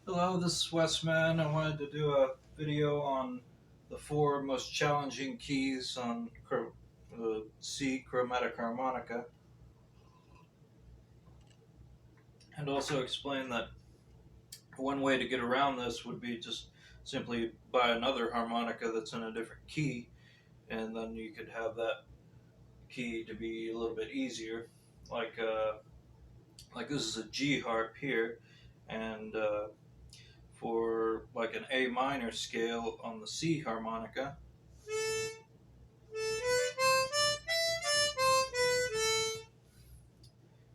Hello, this is Westman. I wanted to do a video on the four most challenging keys on the C Chromatic Harmonica, and also explain that one way to get around this would be just simply buy another harmonica that's in a different key, and then you could have that key to be a little bit easier. Like like this is a G harp here, and for like an A minor scale on the C harmonica,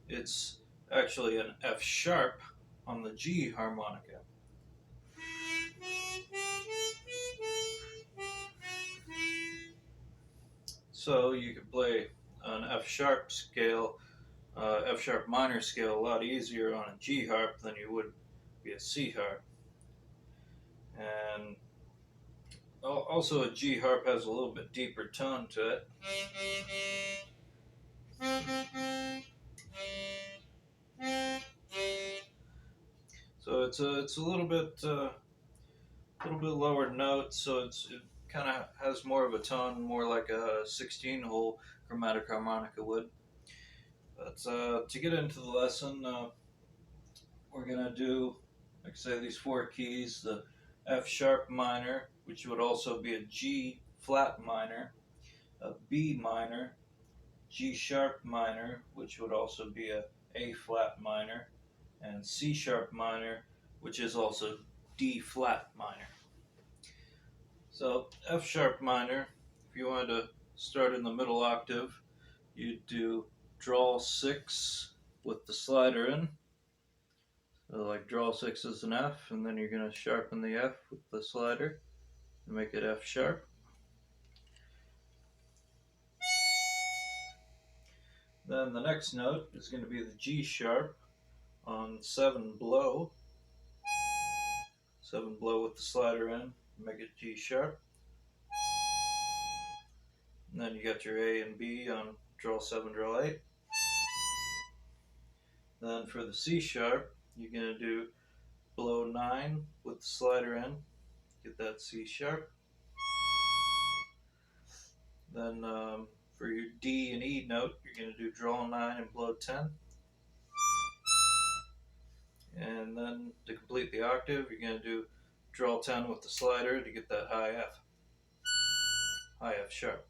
it's actually an F sharp on the G harmonica. So you could play an F sharp scale, F sharp minor scale, a lot easier on a G harp than you would be a C harp. And also, a G harp has a little bit deeper tone to it. So it's a little bit lower note, so it kind of has more of a tone, more like a 16-hole chromatic harmonica would. But to get into the lesson, we're going to do, like I say, these four keys: the F sharp minor, which would also be a G flat minor, a B minor, G sharp minor, which would also be A flat minor, and C sharp minor, which is also D flat minor. So F sharp minor, if you wanted to start in the middle octave, you'd do draw 6 with the slider in. So like draw 6 is an F, and then you're going to sharpen the F with the slider and make it F sharp. Then the next note is going to be the G sharp on 7 blow. 7 blow with the slider in, make it G sharp. And then you got your A and B on draw 7, draw 8. Then for the C sharp, you're going to do blow 9 with the slider in, get that C sharp. Then for your D and E note, you're going to do draw 9 and blow 10. And then to complete the octave, you're going to do draw 10 with the slider to get that high F sharp.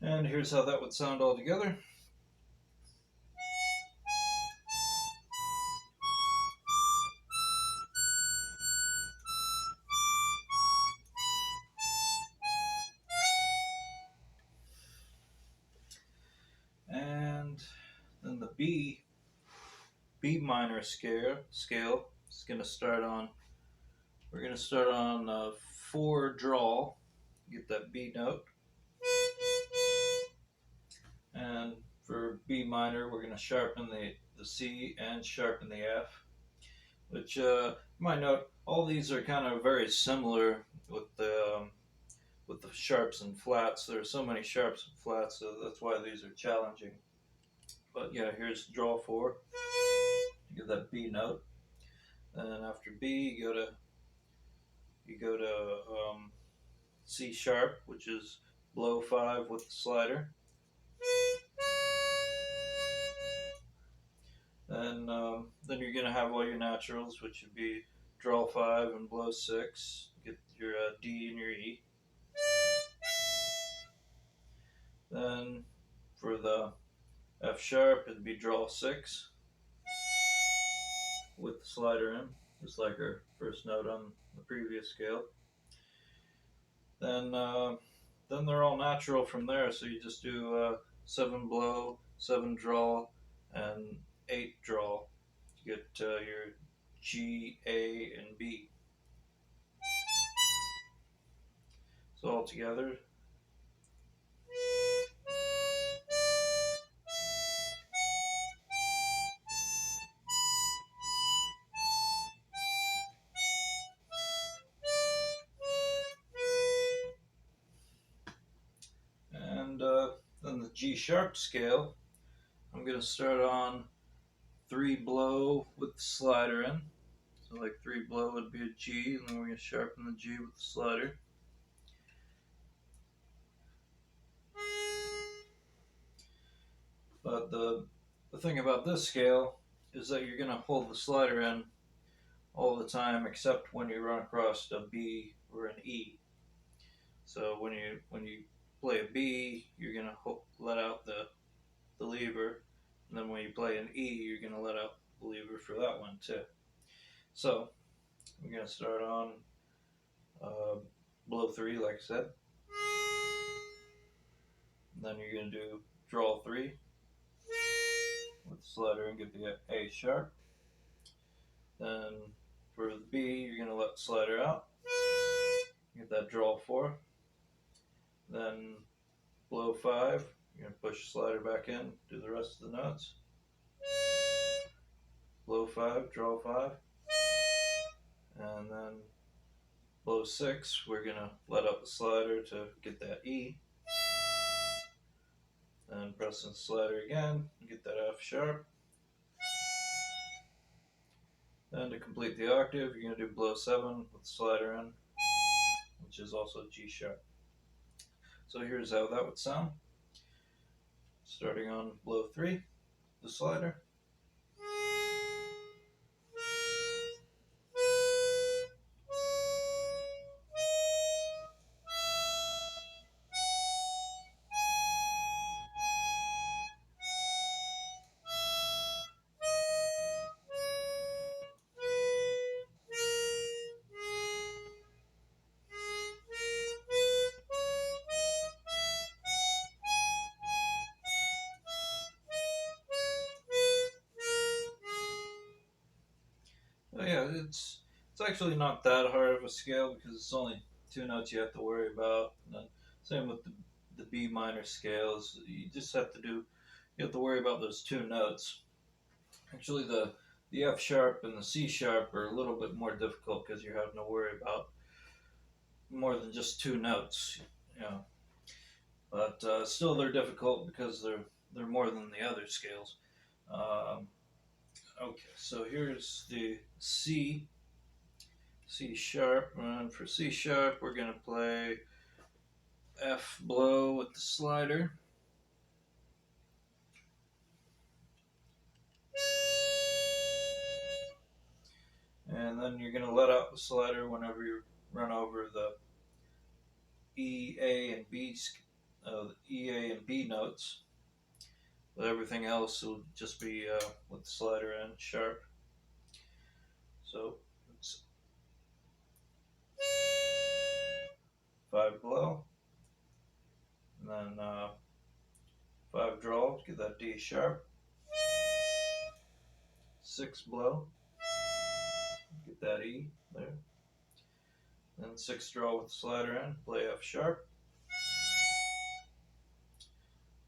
And here's how that would sound all together. And then the B minor scale is going to start on, we're going to start on 4 draw, get that B note. And for B minor, we're going to sharpen the C and sharpen the F, which you might note all these are kind of very similar with the sharps and flats. There are so many sharps and flats, so that's why these are challenging. But yeah, here's draw 4. You get that B note. And after B, you go to C sharp, which is blow 5 with the slider. Then you're going to have all your naturals, which would be draw 5 and blow 6. Get your D and your E. Then for the F sharp, it'd be draw 6 with the slider in, just like our first note on the previous scale. Then they're all natural from there, so you just do 7 blow, 7 draw, and 8 draw to get your G, A, and B. So all together. And then the G sharp scale, I'm going to start on three blow with the slider in. So like three blow would be a G, and then we're gonna sharpen the G with the slider. But the thing about this scale is that you're gonna hold the slider in all the time, except when you run across a B or an E. So when you play a B, you're gonna let out the lever, and then when you play an E, you're gonna let out the lever for that one too. So we're gonna start on uh, blow three, like I said. And then you're gonna do draw three with the slider and get the A sharp. Then for the B, you're gonna let the slider out, get that draw four. Then blow five, you're gonna push the slider back in, do the rest of the notes. Blow five, draw five, and then blow six, we're gonna let out the slider to get that E. Then press the slider again, get that F sharp. Then to complete the octave, you're gonna do blow seven with the slider in, which is also G sharp. So here's how that would sound. Starting on blow three, the slider. Oh yeah, it's actually not that hard of a scale because it's only two notes you have to worry about. And then same with the B minor scales. You just have to do you have to worry about those two notes. Actually, the F sharp and the C sharp are a little bit more difficult because you're having to worry about more than just two notes. You know, but still they're difficult because they're more than the other scales. Um, okay, so here's the C sharp, and for C sharp we're gonna play F blow with the slider. And then you're gonna let out the slider whenever you run over the E, A, and B, E, A, and B notes. But everything else will just be with the slider in sharp. So it's five blow, and then five draw, get that D sharp. Six blow, get that E there. Then six draw with the slider in, play F sharp.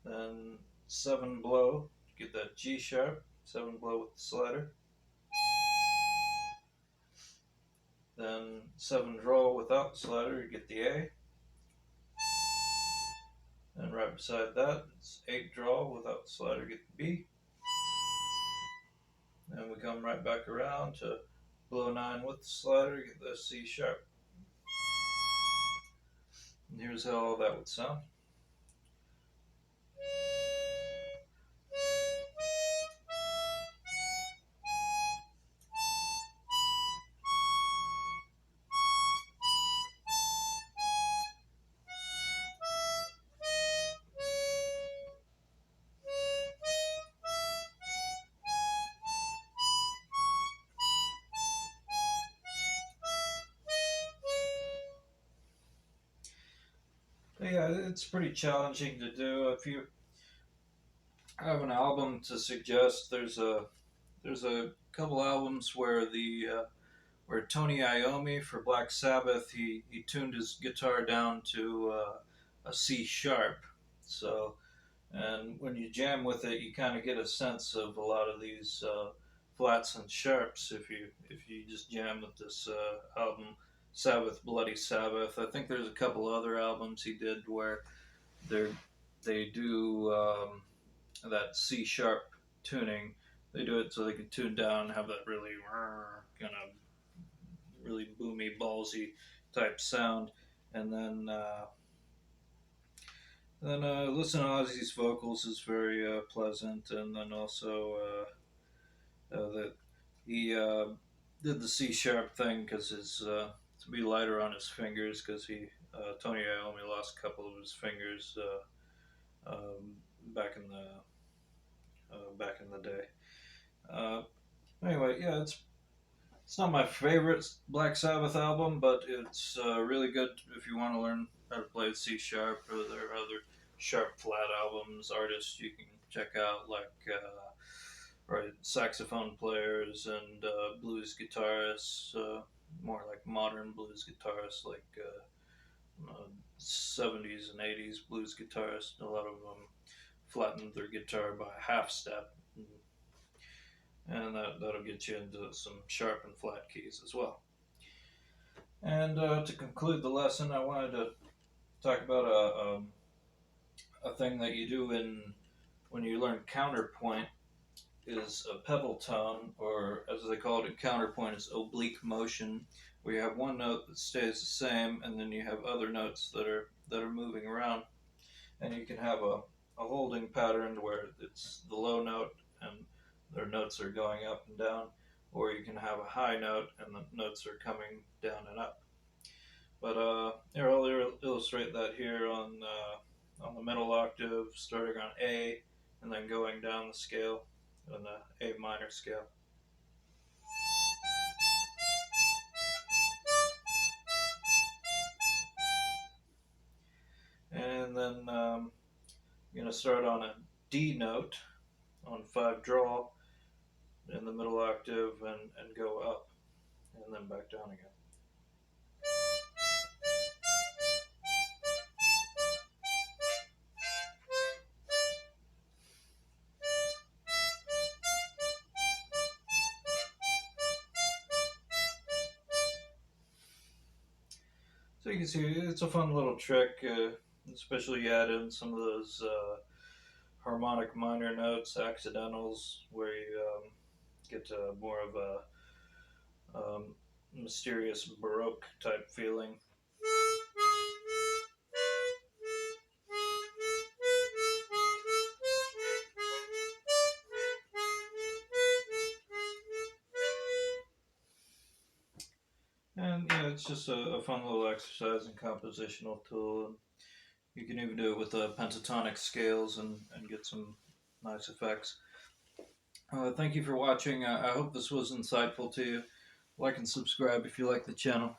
Then seven blow, get that G sharp. Seven blow with the slider. Then seven draw without the slider, you get the A. And right beside that, it's eight draw without the slider, get the B. And we come right back around to blow nine with the slider, get the C sharp. And here's how all that would sound. Yeah, it's pretty challenging to do. If you have an album to suggest, there's a couple albums where where Tony Iommi for Black Sabbath he tuned his guitar down to a C sharp. So and when you jam with it, you kind of get a sense of a lot of these flats and sharps if you just jam with this album, Sabbath Bloody Sabbath. I think there's a couple other albums he did where they they do that C sharp tuning, they do it so they can tune down and have that really kind of really boomy, ballsy type sound, and then listen to Ozzy's vocals is very pleasant, and then also that he did the C sharp thing because his to be lighter on his fingers because he Tony Iommi lost a couple of his fingers back in the day. Uh, anyway, yeah, it's not my favorite Black Sabbath album, but it's really good if you want to learn how to play C sharp. Or there are other sharp flat albums, artists you can check out, like right saxophone players and blues guitarists, more like modern blues guitarists, like 70s and 80s blues guitarists. A lot of them flattened their guitar by a half step, and that'll get you into some sharp and flat keys as well. And to conclude the lesson, I wanted to talk about a thing that you do when you learn counterpoint is a pedal tone, or as they call it in counterpoint, is oblique motion, where you have one note that stays the same, and then you have other notes that are moving around, and you can have a holding pattern where it's the low note and their notes are going up and down, or you can have a high note and the notes are coming down and up. But here I'll illustrate that here on the middle octave, starting on A, and then going down the scale on the A minor scale. And then you're going to start on a D note on 5 draw in the middle octave and go up and then back down again. So you can see it's a fun little trick, especially you add in some of those harmonic minor notes, accidentals, where you get more of a mysterious Baroque type feeling. And yeah, it's just a fun little exercise and compositional tool. And you can even do it with pentatonic scales and get some nice effects. Thank you for watching. I hope this was insightful to you. Like and subscribe if you like the channel.